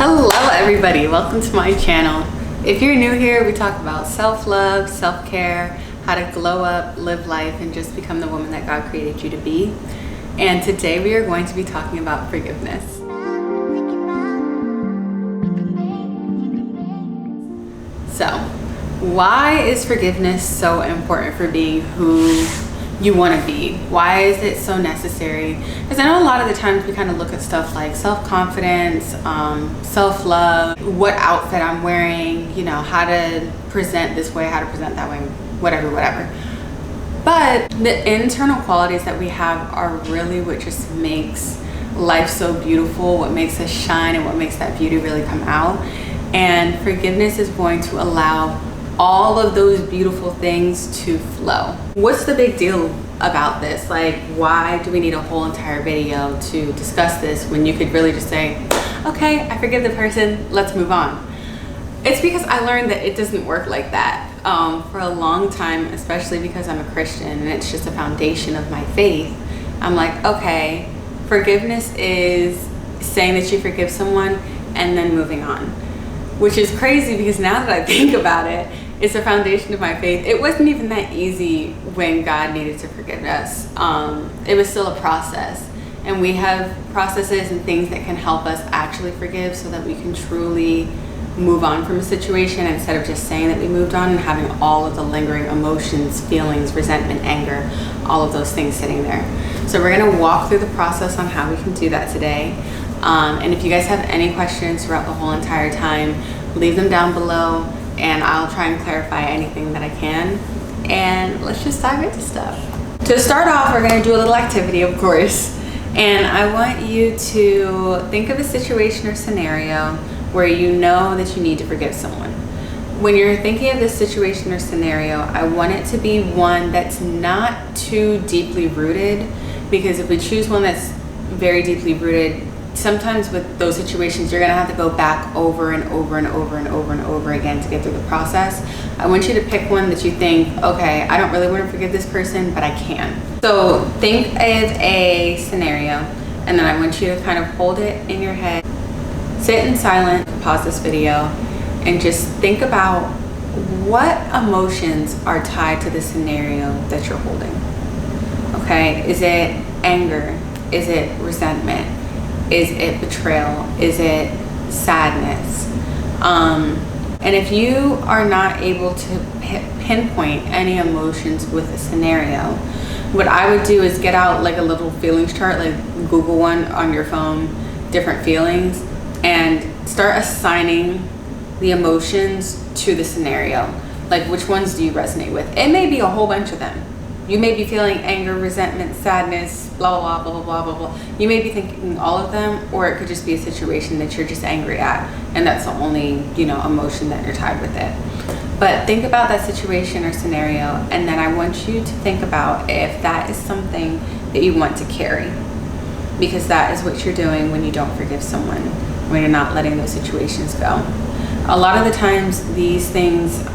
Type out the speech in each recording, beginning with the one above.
Hello everybody, welcome to my channel. If you're new here, we talk about self-love, self-care, how to glow up, live life, and just become the woman that God created you to be. And today we are going to be talking about forgiveness. So, why is forgiveness so important for being who you want to be? Why is it so necessary? Because I know a lot of the times we kind of look at stuff like self-confidence, self-love, what outfit I'm wearing, you know, how to present this way, how to present that way, whatever. But the internal qualities that we have are really what just makes life so beautiful, what makes us shine, and what makes that beauty really come out. And forgiveness is going to allow all of those beautiful things to flow. What's the big deal about this? Like, why do we need a whole entire video to discuss this when you could really just say, okay, I forgive the person, let's move on? It's because I learned that it doesn't work like that. For a long time, especially because I'm a Christian and it's just a foundation of my faith, I'm like, okay, forgiveness is saying that you forgive someone and then moving on. Which is crazy because now that I think about it, it's the foundation of my faith. It wasn't even that easy when God needed to forgive us. It was still a process. And we have processes and things that can help us actually forgive so that we can truly move on from a situation instead of just saying that we moved on and having all of the lingering emotions, feelings, resentment, anger, all of those things sitting there. So we're gonna walk through the process on how we can do that today. And if you guys have any questions throughout the whole entire time, leave them down below and I'll try and clarify anything that I can. And let's just dive into stuff. To start off, we're gonna do a little activity, of course. And I want you to think of a situation or scenario where you know that you need to forgive someone. When you're thinking of this situation or scenario, I want it to be one that's not too deeply rooted, because if we choose one that's very deeply rooted, sometimes with those situations, you're gonna have to go back over and over and over and over and over again to get through the process. I want you to pick one that you think, okay, I don't really want to forgive this person, but I can. So think of a scenario, and then I want you to kind of hold it in your head, sit in silence, pause this video, and just think about what emotions are tied to the scenario that you're holding. Okay, is it anger? Is it resentment? Is it betrayal? Is it sadness? And if you are not able to pinpoint any emotions with a scenario, what I would do is get out like a little feelings chart, like Google one on your phone, different feelings, and start assigning the emotions to the scenario. Like, which ones do you resonate with? It may be a whole bunch of them. You may be feeling anger, resentment, sadness, blah, blah, blah, blah, blah, blah. You may be thinking all of them, or it could just be a situation that you're just angry at, and that's the only, emotion that you're tied with it. But think about that situation or scenario, and then I want you to think about if that is something that you want to carry, because that is what you're doing when you don't forgive someone, when you're not letting those situations go. A lot of the times, these things,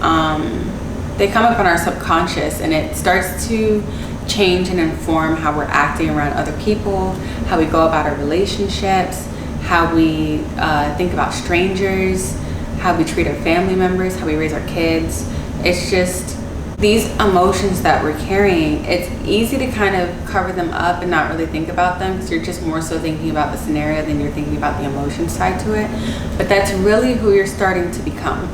they come up on our subconscious, and it starts to change and inform how we're acting around other people, how we go about our relationships, how we think about strangers, how we treat our family members, how we raise our kids. It's just these emotions that we're carrying, it's easy to kind of cover them up and not really think about them, because you're just more so thinking about the scenario than you're thinking about the emotion side to it. But that's really who you're starting to become,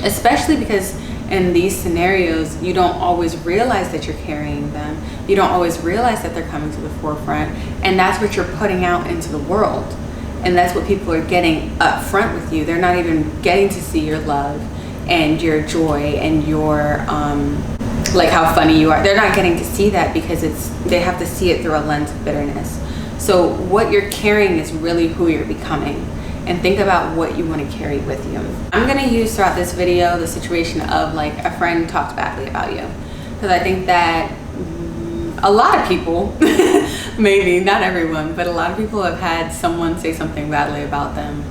especially because in these scenarios, you don't always realize that you're carrying them. You don't always realize that they're coming to the forefront, and that's what you're putting out into the world. And that's what people are getting up front with you. They're not even getting to see your love and your joy and your, like how funny you are. They're not getting to see that because they have to see it through a lens of bitterness. So what you're carrying is really who you're becoming. And think about what you want to carry with you. I'm going to use throughout this video the situation of like a friend talked badly about you, because I think that a lot of people, maybe not everyone, but a lot of people have had someone say something badly about them.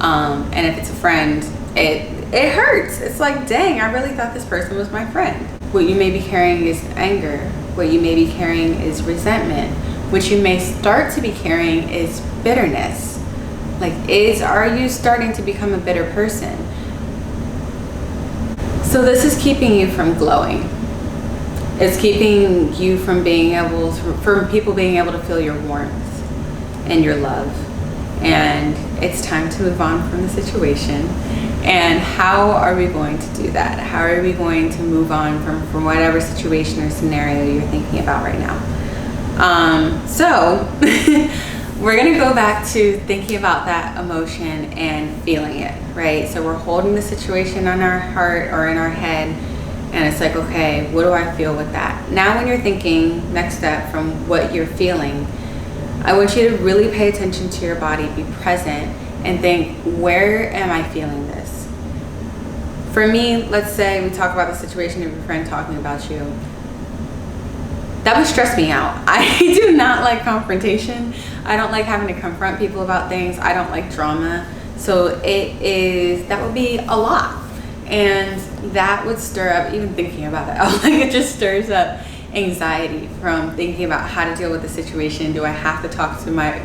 And if it's a friend, it hurts. It's like, dang, I really thought this person was my friend. What you may be carrying is anger. What you may be carrying is resentment. What you may start to be carrying is bitterness. Like, are you starting to become a bitter person? So this is keeping you from glowing. It's keeping you from from people being able to feel your warmth and your love. And it's time to move on from the situation. And how are we going to do that? How are we going to move on from whatever situation or scenario you're thinking about right now? So we're gonna go back to thinking about that emotion and feeling it, right? So we're holding the situation on our heart or in our head, and it's like, okay, what do I feel with that? Now when you're thinking, next step from what you're feeling, I want you to really pay attention to your body, be present, and think, where am I feeling this? For me, let's say we talk about the situation of your friend talking about you. That would stress me out. I do not like confrontation. I don't like having to confront people about things. I don't like drama. So that would be a lot. And that would stir up, even thinking about it, like it just stirs up anxiety from thinking about how to deal with the situation. Do I have to talk to my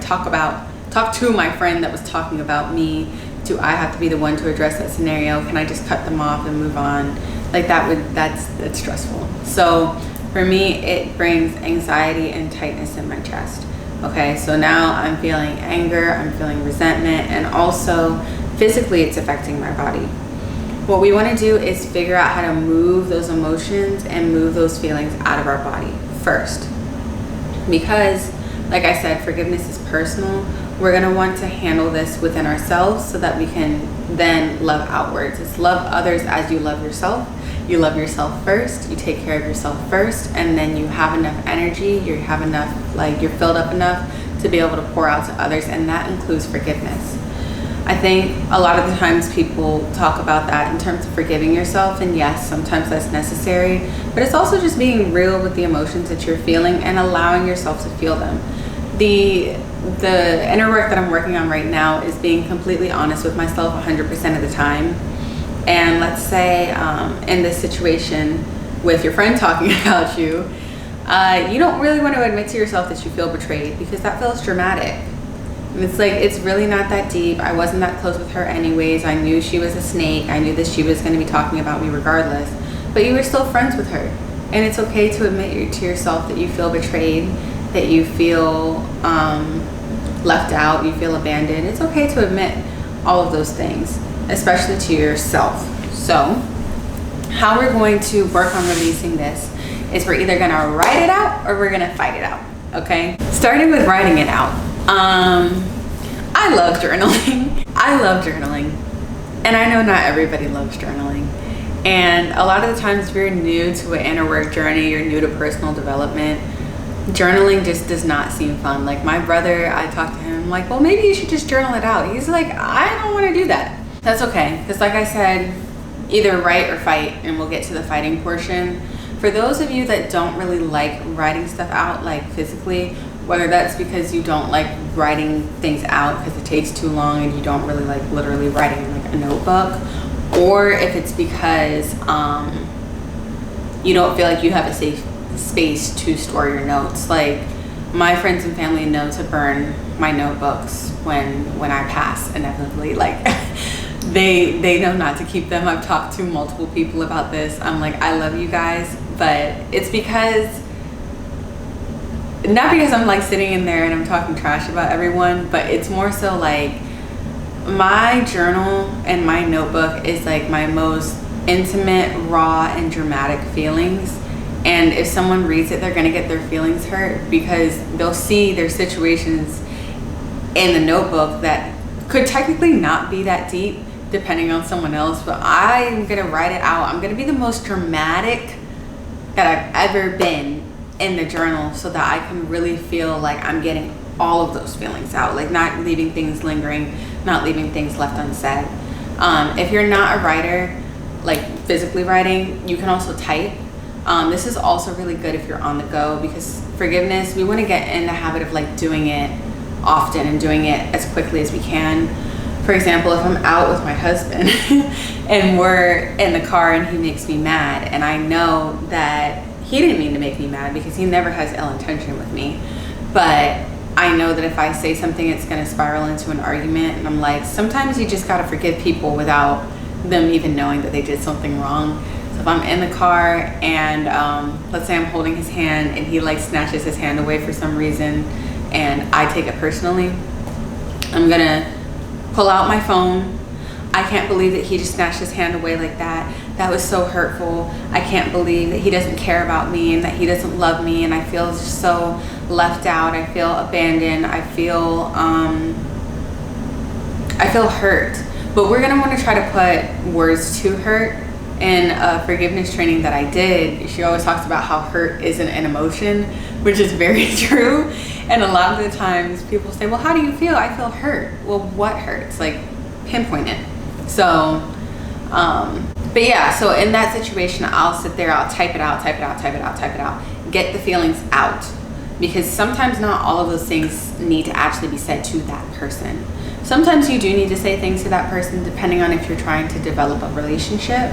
friend that was talking about me? Do I have to be the one to address that scenario? Can I just cut them off and move on? Like that's stressful. So for me, it brings anxiety and tightness in my chest. Okay, so now I'm feeling anger, I'm feeling resentment, and also physically it's affecting my body. What we want to do is figure out how to move those emotions and move those feelings out of our body first. Because, like I said, forgiveness is personal. We're going to want to handle this within ourselves so that we can then love outwards. It's love others as you love yourself. You love yourself first, you take care of yourself first, and then you have enough energy, you're filled up enough to be able to pour out to others, and that includes forgiveness. I think a lot of the times people talk about that in terms of forgiving yourself, and yes, sometimes that's necessary, but it's also just being real with the emotions that you're feeling and allowing yourself to feel them. The inner work that I'm working on right now is being completely honest with myself 100% of the time. And let's say in this situation with your friend talking about you, you don't really want to admit to yourself that you feel betrayed, because that feels dramatic. And it's like, it's really not that deep. I wasn't that close with her anyways. I knew she was a snake. I knew that she was going to be talking about me regardless. But you were still friends with her. And it's okay to admit to yourself that you feel betrayed, that you feel left out, you feel abandoned. It's okay to admit all of those things, especially to yourself. So how we're going to work on releasing this is we're either going to write it out or we're going to fight it out. Okay, starting with writing it out. I love journaling. I love journaling, and I know not everybody loves journaling. And a lot of the times, if you're new to an inner work journey, you're new to personal development, journaling just does not seem fun. Like my brother, I talked to him, I'm like, well, maybe you should just journal it out. He's like, I don't want to do that. That's okay, because like I said, either write or fight, and we'll get to the fighting portion. For those of you that don't really like writing stuff out, like physically, whether that's because you don't like writing things out because it takes too long and you don't really like literally writing in like a notebook, or if it's because you don't feel like you have a safe space to store your notes. Like my friends and family know to burn my notebooks when I pass inevitably. Like they know not to keep them. I've talked to multiple people about this. I'm like, I love you guys, but it's not because I'm like sitting in there and I'm talking trash about everyone, but it's more so like my journal and my notebook is like my most intimate, raw, and dramatic feelings. And if someone reads it, they're gonna get their feelings hurt because they'll see their situations in the notebook that could technically not be that deep depending on someone else, but I'm gonna write it out. I'm gonna be the most dramatic that I've ever been in the journal so that I can really feel like I'm getting all of those feelings out, like not leaving things lingering, not leaving things left unsaid. If you're not a writer, like physically writing, you can also type. This is also really good if you're on the go, because forgiveness, we want to get in the habit of like doing it often and doing it as quickly as we can. For example, if I'm out with my husband and we're in the car and he makes me mad, and I know that he didn't mean to make me mad because he never has ill intention with me, but I know that if I say something, it's going to spiral into an argument. And I'm like, sometimes you just got to forgive people without them even knowing that they did something wrong. So if I'm in the car and let's say I'm holding his hand and he like snatches his hand away for some reason and I take it personally, I'm going to pull out my phone. I can't believe that he just snatched his hand away like that. That was so hurtful. I can't believe that he doesn't care about me and that he doesn't love me, and I feel so left out. I feel abandoned. I feel hurt. But we're gonna want to try to put words to hurt. In a forgiveness training that I did, she always talks about how hurt isn't an emotion, which is very true. And a lot of the times people say, well, how do you feel? I feel hurt. Well, what hurts? Like, pinpoint it. So, but yeah, so in that situation, I'll sit there, I'll type it out, get the feelings out. Because sometimes not all of those things need to actually be said to that person. Sometimes you do need to say things to that person depending on if you're trying to develop a relationship,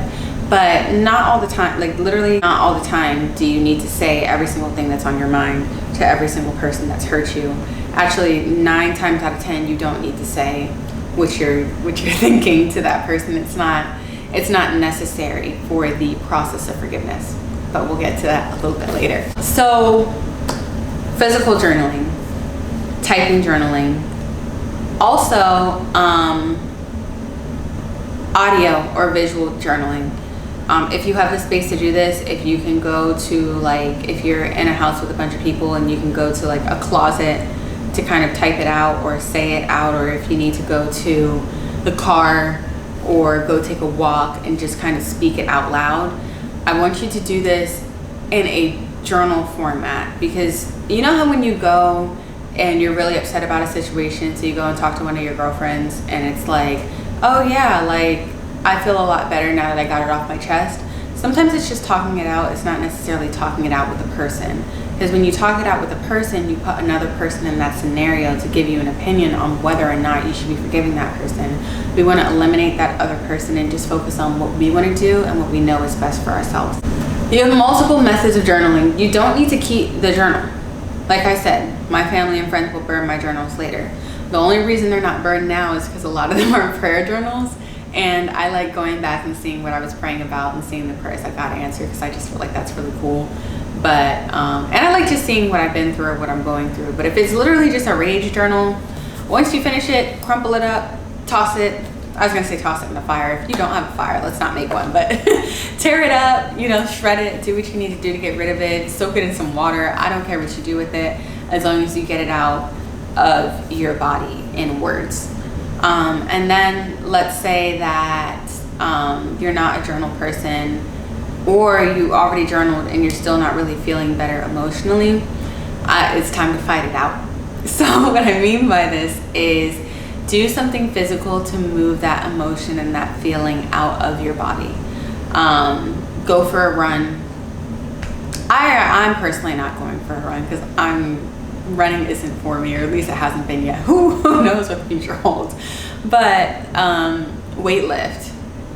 but not all the time. Like, literally not all the time do you need to say every single thing that's on your mind to every single person that's hurt you. Actually, 9 times out of 10, you don't need to say what you're thinking to that person. It's not necessary for the process of forgiveness, but we'll get to that a little bit later. So, physical journaling, typing journaling, also audio or visual journaling. If you have the space to do this, if you can go to, like, if you're in a house with a bunch of people and you can go to like a closet to kind of type it out or say it out, or if you need to go to the car or go take a walk and just kind of speak it out loud, I want you to do this in a journal format. Because you know how when you go and you're really upset about a situation, so you go and talk to one of your girlfriends and it's like, oh yeah, like, I feel a lot better now that I got it off my chest. Sometimes it's just talking it out. It's not necessarily talking it out with a person. Because when you talk it out with a person, you put another person in that scenario to give you an opinion on whether or not you should be forgiving that person. We want to eliminate that other person and just focus on what we want to do and what we know is best for ourselves. You have multiple methods of journaling. You don't need to keep the journal. Like I said, my family and friends will burn my journals later. The only reason they're not burned now is because a lot of them are prayer journals. And I like going back and seeing what I was praying about and seeing the prayers I got answered, because I just feel like that's really cool. But, and I like just seeing what I've been through or what I'm going through. But if it's literally just a rage journal, once you finish it, crumple it up, toss it. I was gonna say toss it in the fire. If you don't have a fire, let's not make one, but tear it up, you know, shred it, do what you need to do to get rid of it, soak it in some water. I don't care what you do with it, as long as you get it out of your body in words. And then let's say that you're not a journal person, or you already journaled and you're still not really feeling better emotionally. It's time to fight it out. So what I mean by this is do something physical to move that emotion and that feeling out of your body. Go for a run. I'm personally not going for a run because running isn't for me, or at least it hasn't been yet. Who knows what the future holds. But weightlift,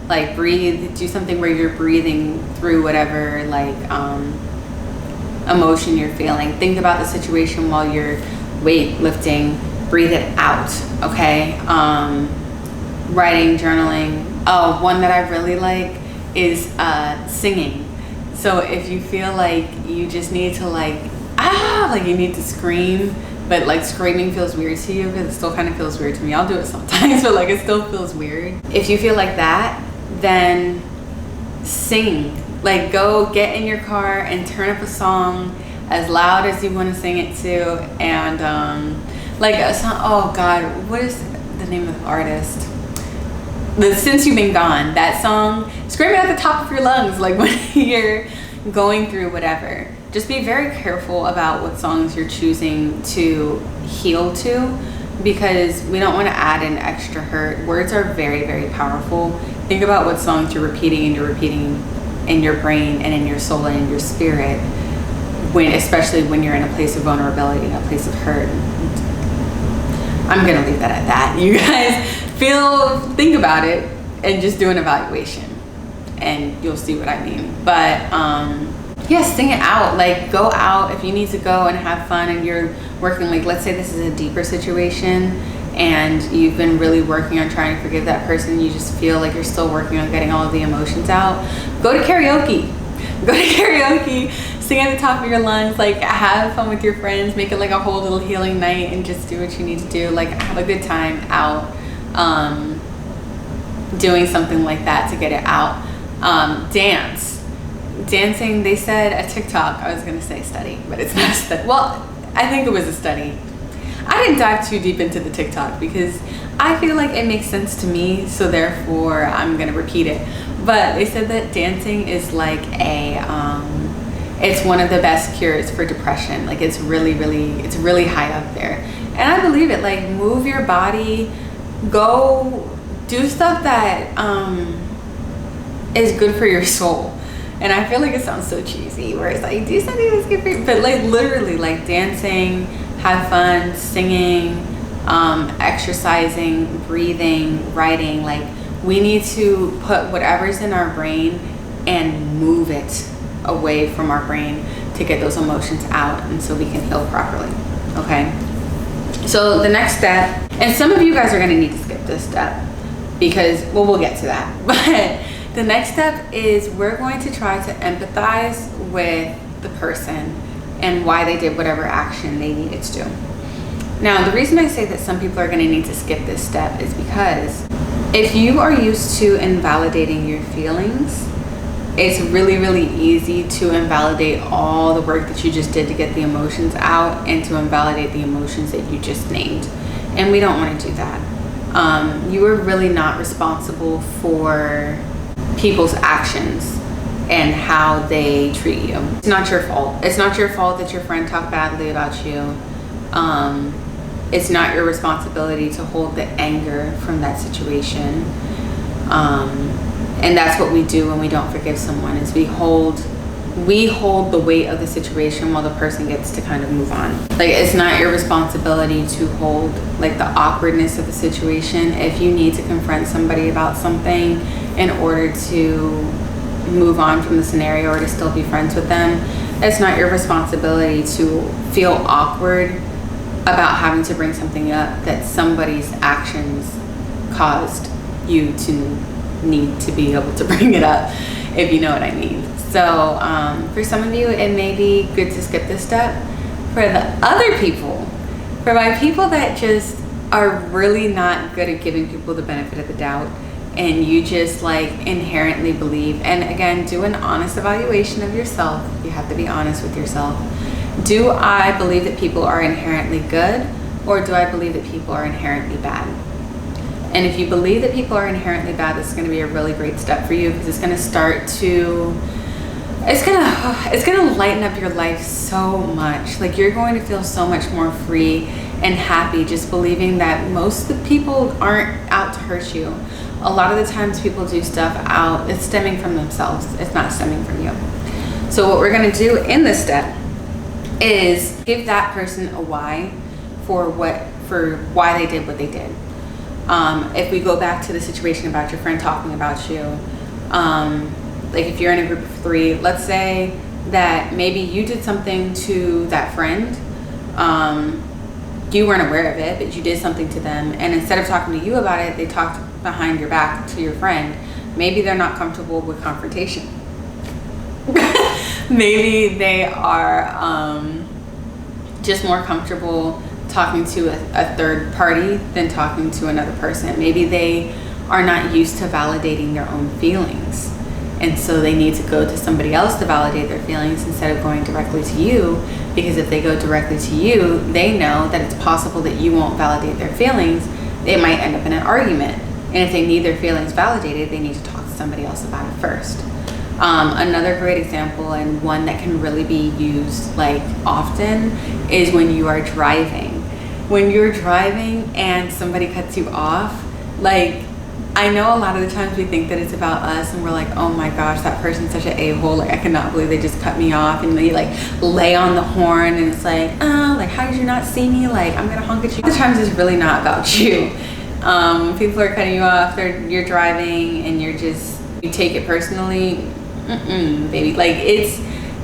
like breathe, do something where you're breathing through whatever like emotion you're feeling. Think about the situation while you're weightlifting, breathe it out, okay? Writing, journaling. Oh, one that I really like is singing. So if you feel like you just need to like you need to scream, but like screaming feels weird to you, because it still kind of feels weird to me. I'll do it sometimes, but like it still feels weird. If you feel like that, then sing. Like go get in your car and turn up a song as loud as you want to sing it to, and like a song, oh god, what is the name of the artist? Since You've Been Gone, that song, scream it at the top of your lungs, like when you're going through whatever. Just be very careful about what songs you're choosing to heal to, because we don't want to add an extra hurt. Words are very, very powerful. Think about what songs you're repeating in your brain and in your soul and in your spirit, especially when you're in a place of vulnerability, in a place of hurt. I'm gonna leave that at that. You guys think about it and just do an evaluation and you'll see what I mean. But yeah, sing it out. Like, go out if you need to go and have fun and you're working, like, let's say this is a deeper situation and you've been really working on trying to forgive that person. You just feel like you're still working on getting all of the emotions out. Go to karaoke. Go to karaoke, sing at the top of your lungs, like, have fun with your friends, make it like a whole little healing night and just do what you need to do. Like, have a good time out, doing something like that to get it out. Dancing, they said a TikTok, I was gonna say study, but it's not a study. Well, I think it was a study. I didn't dive too deep into the TikTok because I feel like it makes sense to me, so therefore I'm gonna repeat it. But they said that dancing is like it's one of the best cures for depression. Like, it's really high up there. And I believe it. Like, move your body, go do stuff that is good for your soul. And I feel like it sounds so cheesy where it's like, do something that's good for you. But like, literally, like, dancing, have fun, singing, exercising, breathing, writing. Like, we need to put whatever's in our brain and move it away from our brain to get those emotions out, and so we can heal properly. Okay, so the next step, and some of you guys are going to need to skip this step because, well, we'll get to that, but the next step is we're going to try to empathize with the person and why they did whatever action they needed to do. Now, the reason I say that some people are going to need to skip this step is because if you are used to invalidating your feelings, it's really easy to invalidate all the work that you just did to get the emotions out and to invalidate the emotions that you just named. And we don't want to do that. You are really not responsible for people's actions and how they treat you. It's not your fault. It's not your fault that your friend talked badly about you. It's not your responsibility to hold the anger from that situation. And that's what we do when we don't forgive someone, is we hold the weight of the situation while the person gets to kind of move on. Like, it's not your responsibility to hold like the awkwardness of the situation. If you need to confront somebody about something in order to move on from the scenario or to still be friends with them, it's not your responsibility to feel awkward about having to bring something up that somebody's actions caused you to need to be able to bring it up, if you know what I mean. So for some of you, it may be good to skip this step. For the other people, for my people that just are really not good at giving people the benefit of the doubt, and you just like inherently believe, and again, do an honest evaluation of yourself. You have to be honest with yourself. Do I believe that people are inherently good, or do I believe that people are inherently bad? And if you believe that people are inherently bad, this is going to be a really great step for you, because it's going to start to, it's going to lighten up your life so much. Like, you're going to feel so much more free and happy just believing that most of the people aren't out to hurt you. A lot of the times people do stuff out, it's stemming from themselves. It's not stemming from you. So what we're going to do in this step is give that person a why for why they did what they did. If we go back to the situation about your friend talking about you, like if you're in a group of 3, let's say that maybe you did something to that friend, you weren't aware of it, but you did something to them, and instead of talking to you about it, they talked behind your back to your friend. Maybe they're not comfortable with confrontation. Maybe they are just more comfortable talking to a third party than talking to another person. Maybe they are not used to validating their own feelings, and so they need to go to somebody else to validate their feelings instead of going directly to you, because if they go directly to you, they know that it's possible that you won't validate their feelings. They might end up in an argument, and if they need their feelings validated, they need to talk to somebody else about it first. Another great example, and one that can really be used like often, is when you are driving. When you're driving and somebody cuts you off, like, I know a lot of the times we think that it's about us and we're like, oh my gosh, that person's such an a-hole, like I cannot believe they just cut me off, and they like lay on the horn and it's like, oh, like how did you not see me, like I'm gonna honk at you. Other times it's really not about you. People are cutting you off, you're driving and you take it personally. Baby, like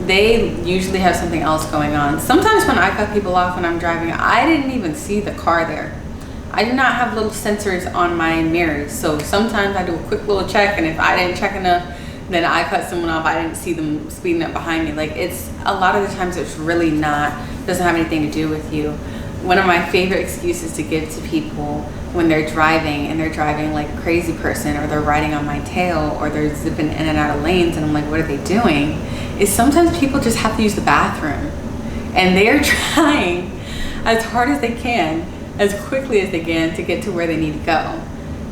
they usually have something else going on. Sometimes when I cut people off when I'm driving, I didn't even see the car there. I do not have little sensors on my mirrors, so sometimes I do a quick little check, and if I didn't check enough, then I cut someone off. I didn't see them speeding up behind me. Like, it's a lot of the times it's really not, doesn't have anything to do with you. One of my favorite excuses to give to people when they're driving and they're driving like a crazy person, or they're riding on my tail, or they're zipping in and out of lanes, and I'm like, what are they doing? Is sometimes people just have to use the bathroom, and they're trying as hard as they can, as quickly as they can, to get to where they need to go.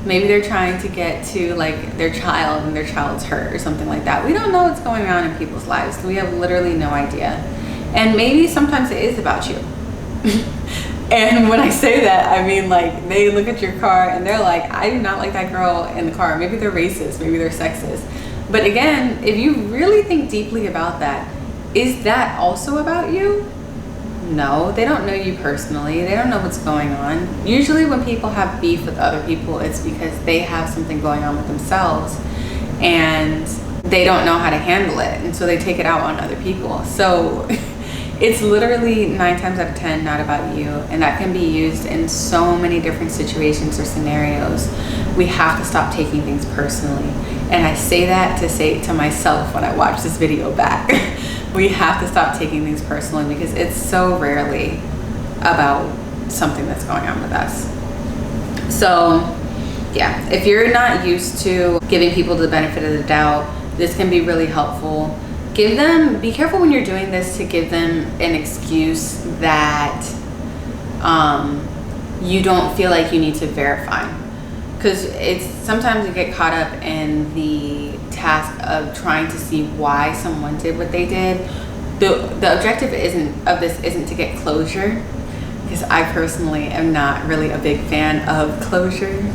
Maybe they're trying to get to like their child, and their child's hurt or something like that. We don't know what's going on in people's lives. We have literally no idea. And maybe sometimes it is about you. And when I say that, I mean, like, they look at your car and they're like, I do not like that girl in the car. Maybe they're racist, maybe they're sexist. But again, if you really think deeply about that, is that also about you? No, they don't know you personally. They don't know what's going on. Usually when people have beef with other people, it's because they have something going on with themselves and they don't know how to handle it. And so they take it out on other people. So it's literally 9 times out of 10 not about you. And that can be used in so many different situations or scenarios. We have to stop taking things personally. And I say that to say to myself when I watch this video back. We have to stop taking things personally, because it's so rarely about something that's going on with us. So yeah, if you're not used to giving people the benefit of the doubt, this can be really helpful. Be careful when you're doing this to give them an excuse that you don't feel like you need to verify. Because it's sometimes you get caught up in the task of trying to see why someone did what they did. The objective isn't to get closure, because I personally am not really a big fan of closure.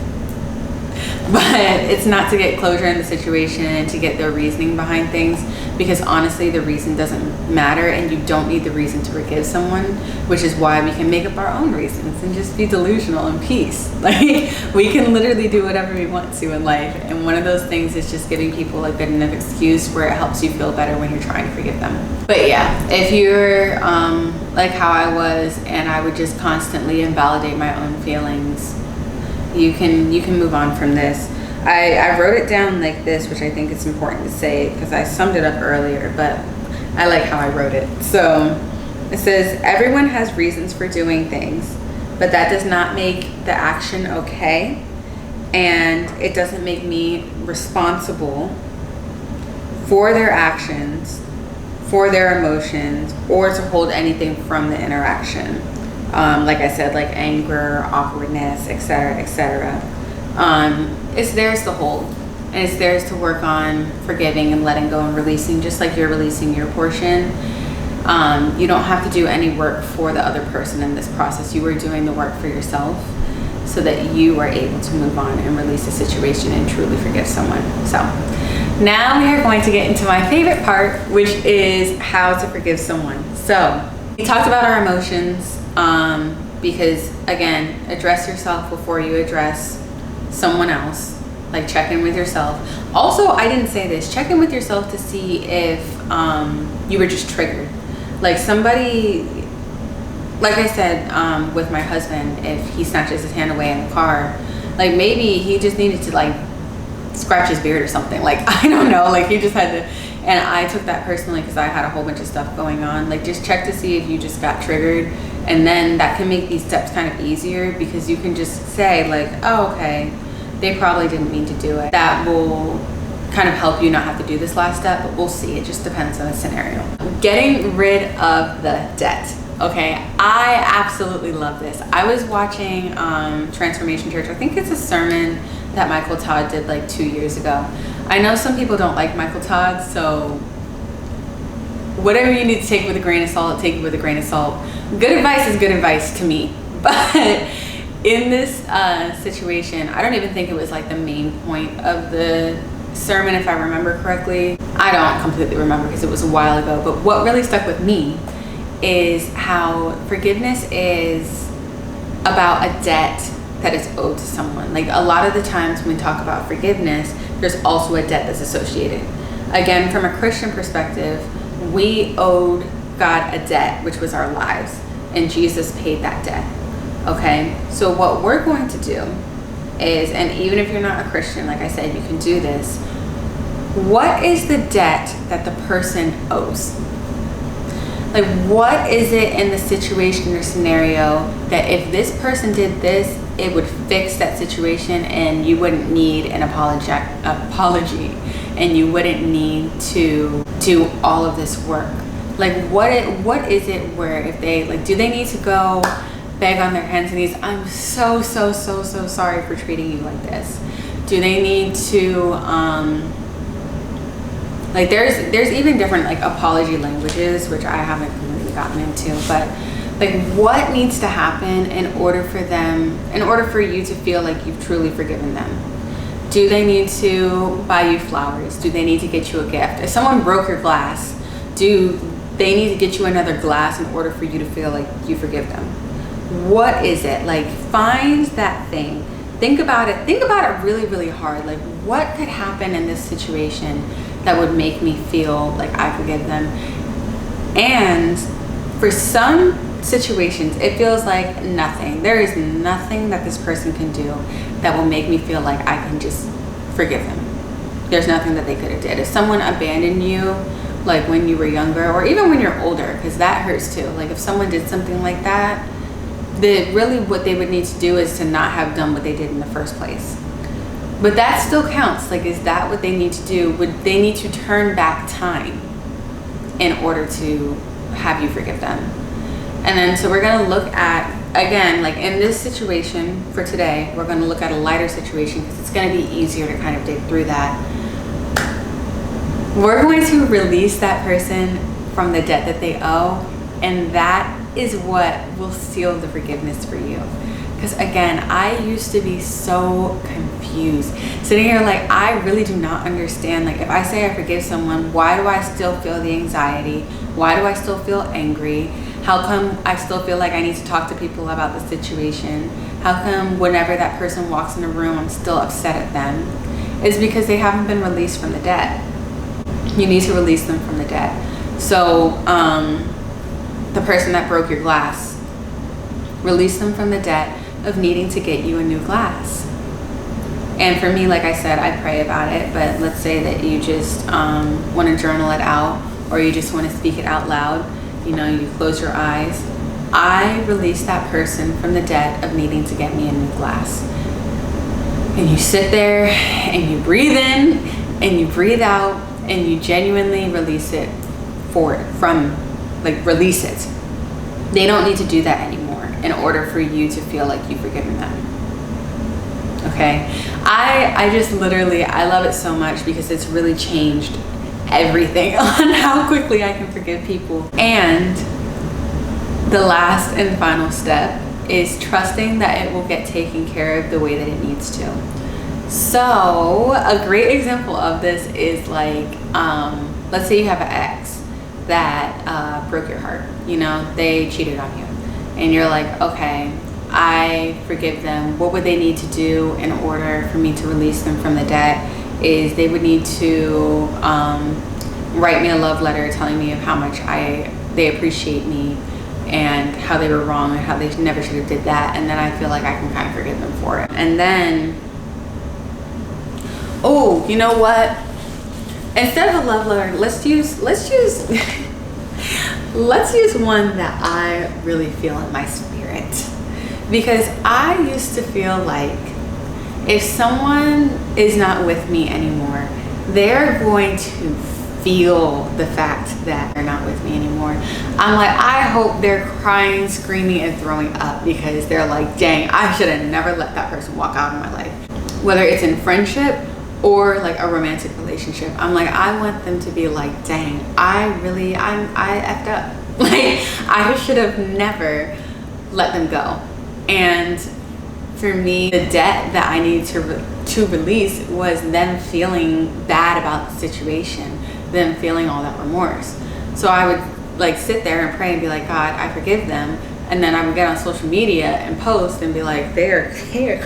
But it's not to get closure in the situation and to get their reasoning behind things, because honestly the reason doesn't matter, and you don't need the reason to forgive someone, which is why we can make up our own reasons and just be delusional in peace. Like, we can literally do whatever we want to in life, and one of those things is just giving people a good enough excuse where it helps you feel better when you're trying to forgive them. But yeah, if you're like how I was, and I would just constantly invalidate my own feelings, you can move on from this. I wrote it down like this, which I think it's important to say because I summed it up earlier, but I like how I wrote it. So it says, everyone has reasons for doing things, but that does not make the action okay, and it doesn't make me responsible for their actions, for their emotions, or to hold anything from the interaction. Like I said, like anger, awkwardness, etc., etc. It's theirs to hold, and it's theirs to work on forgiving and letting go and releasing, just like you're releasing your portion. You don't have to do any work for the other person in this process. You are doing the work for yourself so that you are able to move on and release the situation and truly forgive someone. So now we are going to get into my favorite part, which is how to forgive someone. So we talked about our emotions. Because again, address yourself before you address someone else. Like, check in with yourself. Also, I didn't say this, check in with yourself to see if you were just triggered. Like, somebody, like I said, with my husband, if he snatches his hand away in the car, like maybe he just needed to like scratch his beard or something. Like, I don't know, like he just had to. And I took that personally because I had a whole bunch of stuff going on. Like, just check to see if you just got triggered. And then that can make these steps kind of easier, because you can just say like, oh, okay, they probably didn't mean to do it. That will kind of help you not have to do this last step, but we'll see. It just depends on the scenario. Getting rid of the debt. Okay, I absolutely love this. I was watching Transformation Church. I think it's a sermon that Michael Todd did like 2 years ago. I know some people don't like Michael Todd, so whatever you need to take with a grain of salt, take it with a grain of salt. Good advice is good advice to me. But in this situation, I don't even think it was like the main point of the sermon, if I remember correctly. I don't completely remember because it was a while ago. But what really stuck with me is how forgiveness is about a debt that is owed to someone. Like, a lot of the times when we talk about forgiveness, there's also a debt that's associated. Again, from a Christian perspective, we owed God a debt, which was our lives, and Jesus paid that debt. Okay, so what we're going to do is, and even if you're not a Christian, like I said, you can do this. What is the debt that the person owes? Like, what is it in the situation or scenario that if this person did this, it would fix that situation and you wouldn't need an apology and you wouldn't need to do all of this work? Like, what is it where if they, like, do they need to go beg on their hands and knees, I'm so sorry for treating you like this? Do they need to, like, there's even different, like, apology languages, which I haven't really gotten into, but like, what needs to happen in order for you to feel like you've truly forgiven them? Do they need to buy you flowers? Do they need to get you a gift? If someone broke your glass, do they need to get you another glass in order for you to feel like you forgive them? What is it? Like, find that thing. Think about it really, really hard. Like, what could happen in this situation that would make me feel like I forgive them? And for some situations, it feels like nothing. There is nothing that this person can do that will make me feel like I can just forgive them. There's nothing that they could have did. If someone abandoned you, like when you were younger, or even when you're older, because that hurts too. Like, if someone did something like that, really what they would need to do is to not have done what they did in the first place. But that still counts. Like, is that what they need to do? Would they need to turn back time in order to have you forgive them? And then, so we're going to look at, again, like in this situation for today, we're going to look at a lighter situation because it's going to be easier to kind of dig through that. We're going to release that person from the debt that they owe, and that is what will seal the forgiveness for you. Because again, I used to be so confused, sitting here like, I really do not understand. Like, if I say I forgive someone, why do I still feel the anxiety? Why do I still feel angry? How come I still feel like I need to talk to people about the situation? How come whenever that person walks in a room, I'm still upset at them? It's because they haven't been released from the debt. You need to release them from the debt. So, the person that broke your glass, release them from the debt of needing to get you a new glass. And for me, like I said, I pray about it, but let's say that you just want to journal it out, or you just want to speak it out loud. You know, you close your eyes. I release that person from the debt of needing to get me a new glass. And you sit there and you breathe in and you breathe out and you genuinely release it release it. They don't need to do that anymore in order for you to feel like you've forgiven them. Okay? I just literally, I love it so much because it's really changed everything on how quickly I can forgive people. And the last and final step is trusting that it will get taken care of the way that it needs to. So a great example of this is like, let's say you have an ex that broke your heart. You know, they cheated on you, and you're like, okay, I forgive them. What would they need to do in order for me to release them from the debt? Is they would need to write me a love letter telling me of how much they appreciate me and how they were wrong and how they never should have did that, and then I feel like I can kind of forgive them for it. And then, oh, you know what? Instead of a love letter, let's use one that I really feel in my spirit. Because I used to feel like if someone is not with me anymore, they're going to feel the fact that they're not with me anymore. I'm like, I hope they're crying, screaming, and throwing up because they're like, dang, I should have never let that person walk out of my life. Whether it's in friendship or like a romantic relationship, I'm like, I want them to be like, dang, I effed up. Like, I should have never let them go. And for me, the debt that I needed to release was them feeling bad about the situation, them feeling all that remorse. So I would like sit there and pray and be like, God, I forgive them. And then I would get on social media and post and be like, they are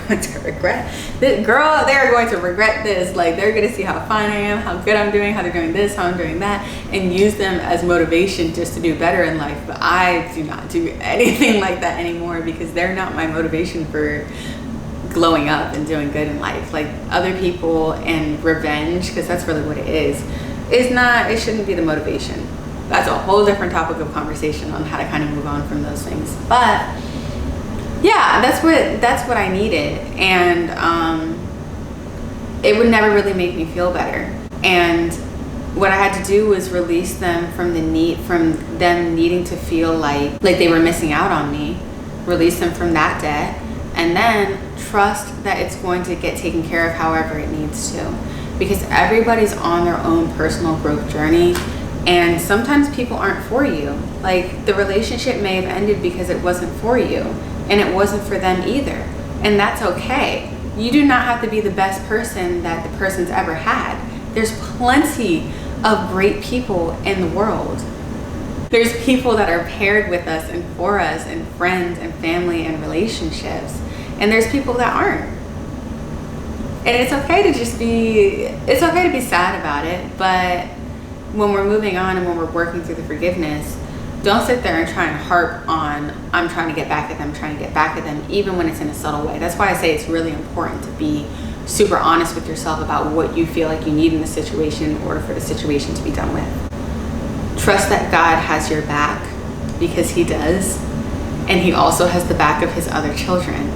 going to regret this, girl. They are going to regret this. Like, they're going to see how fine I am, how good I'm doing, how they're doing this, how I'm doing that, and use them as motivation just to do better in life. But I do not do anything like that anymore, because they're not my motivation for glowing up and doing good in life. Like, other people and revenge, because that's really what it is not, it shouldn't be the motivation. That's a whole different topic of conversation on how to kind of move on from those things. But yeah, that's what I needed. And it would never really make me feel better. And what I had to do was release them from them needing to feel like they were missing out on me, release them from that debt, and then trust that it's going to get taken care of however it needs to. Because everybody's on their own personal growth journey. And sometimes people aren't for you. Like, the relationship may have ended because it wasn't for you, and it wasn't for them either. And that's okay. You do not have to be the best person that the person's ever had. There's plenty of great people in the world. There's people that are paired with us and for us, and friends and family and relationships. And there's people that aren't. And it's okay to be sad about it, but when we're moving on and when we're working through the forgiveness, don't sit there and try and harp on, I'm trying to get back at them, even when it's in a subtle way. That's why I say it's really important to be super honest with yourself about what you feel like you need in the situation in order for the situation to be done with. Trust that God has your back, because He does, and He also has the back of His other children.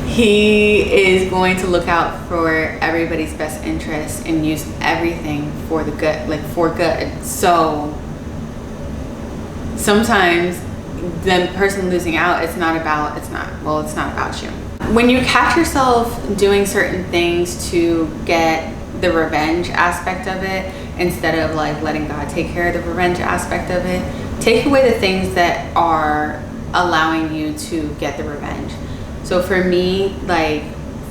He is going to look out for everybody's best interest and use everything for the good, for good. So sometimes the person losing out, it's not about you. When you catch yourself doing certain things to get the revenge aspect of it, instead of letting God take care of the revenge aspect of it, take away the things that are allowing you to get the revenge. So for me,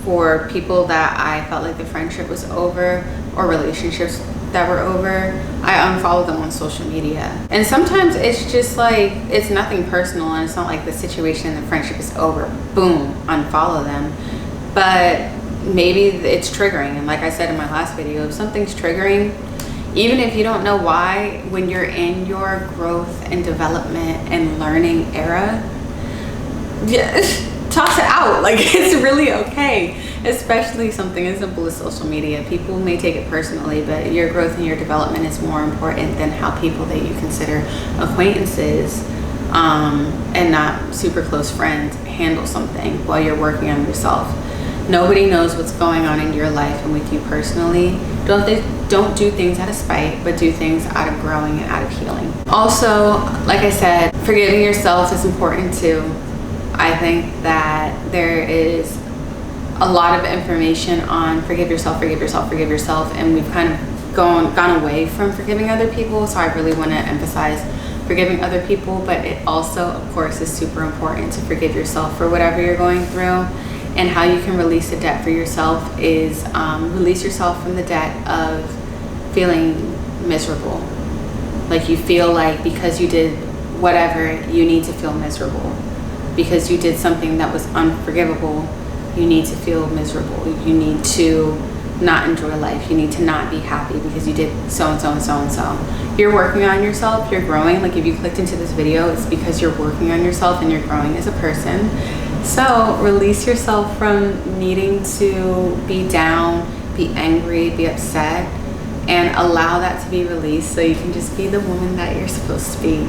for people that I felt like the friendship was over, or relationships that were over, I unfollowed them on social media. And sometimes it's just it's nothing personal, and it's not like the situation, the friendship is over, boom, unfollow them. But maybe it's triggering. And like I said in my last video, if something's triggering, even if you don't know why, when you're in your growth and development and learning era, toss it out. It's really okay. Especially something as simple as social media. People may take it personally, but your growth and your development is more important than how people that you consider acquaintances and not super close friends handle something while you're working on yourself. Nobody knows what's going on in your life and with you personally. Don't do things out of spite, but do things out of growing and out of healing. Also, like I said, forgiving yourself is important too. I think that there is a lot of information on forgive yourself, and we've kind of gone away from forgiving other people. So I really want to emphasize forgiving other people, but it also, of course, is super important to forgive yourself for whatever you're going through. And how you can release the debt for yourself is release yourself from the debt of feeling miserable. You feel like because you did whatever, you need to feel miserable. Because you did something that was unforgivable, you need to feel miserable. You need to not enjoy life. You need to not be happy because you did so and so and so and so. You're working on yourself, you're growing. If you clicked into this video, it's because you're working on yourself and you're growing as a person. So release yourself from needing to be down, be angry, be upset, and allow that to be released so you can just be the woman that you're supposed to be.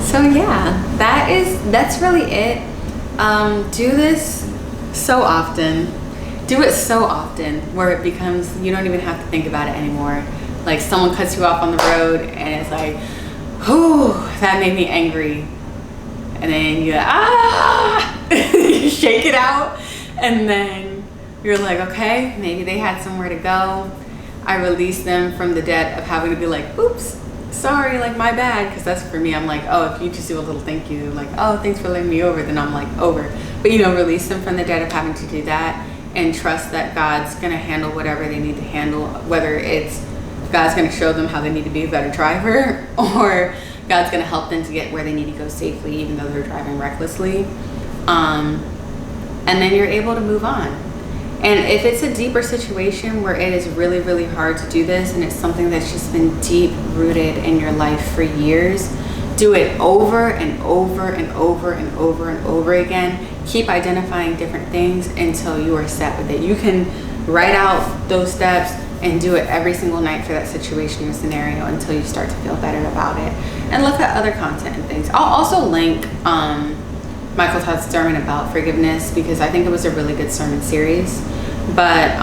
So yeah, that's really it. Do this so often. Do it so often where it becomes, you don't even have to think about it anymore. Someone cuts you off on the road and it's whew, that made me angry. And then you you shake it out, and then you're okay, maybe they had somewhere to go. I release them from the debt of having to be oops, sorry, my bad, because that's for me. I'm oh, if you just do a little thank you, oh, thanks for letting me over, then I'm over. But release them from the debt of having to do that, and trust that God's gonna handle whatever they need to handle, whether it's God's gonna show them how they need to be a better driver, or God's going to help them to get where they need to go safely, even though they're driving recklessly. And then you're able to move on. And if it's a deeper situation where it is really, really hard to do this, and it's something that's just been deep rooted in your life for years, do it over and over and over and over and over again. Keep identifying different things until you are set with it. You can write out those steps and do it every single night for that situation or scenario until you start to feel better about it. And look at other content and things. I'll also link Michael Todd's sermon about forgiveness, because I think it was a really good sermon series. But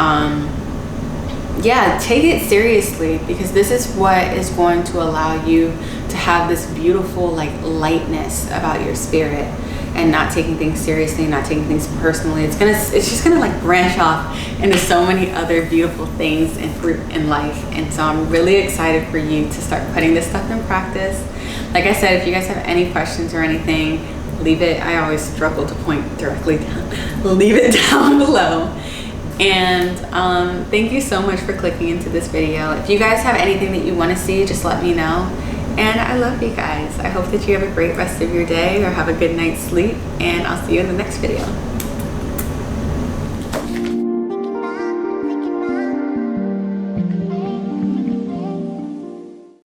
yeah, take it seriously, because this is what is going to allow you to have this beautiful like lightness about your spirit, and not taking things seriously, not taking things personally. It's just gonna like branch off into so many other beautiful things and fruit in life. And so I'm really excited for you to start putting this stuff in practice. Like I said, if you guys have any questions or anything, leave it. I always struggle to point directly down. Leave it down below. And thank you so much for clicking into this video. If you guys have anything that you want to see, just let me know. And I love you guys. I hope that you have a great rest of your day, or have a good night's sleep, and I'll see you in the next video.